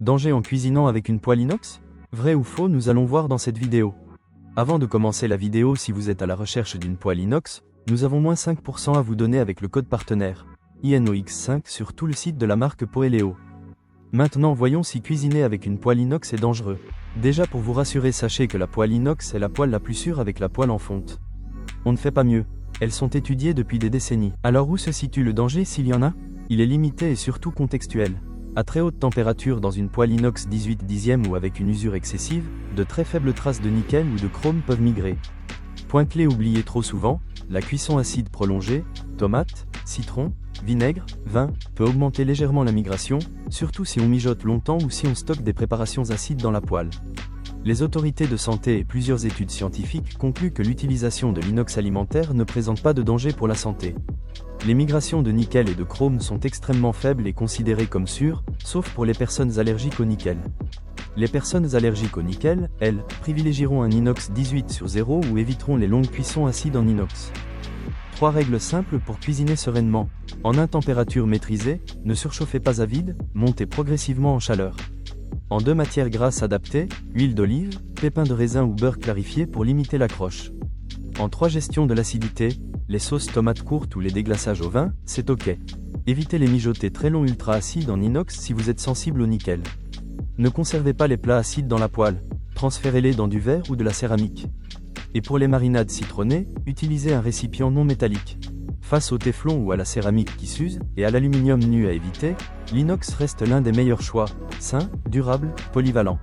Danger en cuisinant avec une poêle inox? Vrai ou faux, nous allons voir dans cette vidéo. Avant de commencer la vidéo, si vous êtes à la recherche d'une poêle inox, nous avons moins 5% à vous donner avec le code partenaire INOX5 sur tout le site de la marque Poeleo. Maintenant voyons si cuisiner avec une poêle inox est dangereux. Déjà pour vous rassurer, sachez que la poêle inox est la poêle la plus sûre avec la poêle en fonte. On ne fait pas mieux. Elles sont étudiées depuis des décennies. Alors où se situe le danger s'il y en a? Il est limité et surtout contextuel. À très haute température dans une poêle inox 18 dixièmes ou avec une usure excessive, de très faibles traces de nickel ou de chrome peuvent migrer. Point clé oublié trop souvent, la cuisson acide prolongée, tomates, citron, vinaigre, vin, peut augmenter légèrement la migration, surtout si on mijote longtemps ou si on stocke des préparations acides dans la poêle. Les autorités de santé et plusieurs études scientifiques concluent que l'utilisation de l'inox alimentaire ne présente pas de danger pour la santé. Les migrations de nickel et de chrome sont extrêmement faibles et considérées comme sûres, sauf pour les personnes allergiques au nickel. Les personnes allergiques au nickel, elles, privilégieront un inox 18/0 ou éviteront les longues cuissons acides en inox. 3 règles simples pour cuisiner sereinement. En une température maîtrisée, ne surchauffez pas à vide, montez progressivement en chaleur. En 2 matières grasses adaptées, huile d'olive, pépins de raisin ou beurre clarifié pour limiter l'accroche. En 3 gestion de l'acidité, les sauces tomates courtes ou les déglaçages au vin, c'est ok. Évitez les mijotés très longs ultra acides en inox si vous êtes sensible au nickel. Ne conservez pas les plats acides dans la poêle, transférez-les dans du verre ou de la céramique. Et pour les marinades citronnées, utilisez un récipient non métallique. Face au téflon ou à la céramique qui s'use, et à l'aluminium nu à éviter, l'inox reste l'un des meilleurs choix, sain, durable, polyvalent.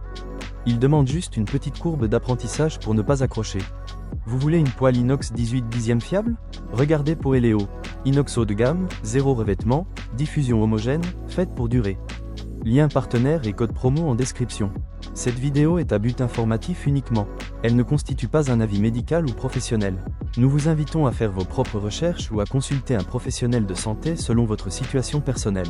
Il demande juste une petite courbe d'apprentissage pour ne pas accrocher. Vous voulez une poêle inox 18 dixièmes fiable? Regardez Poeleo. Inox haut de gamme, zéro revêtement, diffusion homogène, faite pour durer. Lien partenaire et code promo en description. Cette vidéo est à but informatif uniquement. Elle ne constitue pas un avis médical ou professionnel. Nous vous invitons à faire vos propres recherches ou à consulter un professionnel de santé selon votre situation personnelle.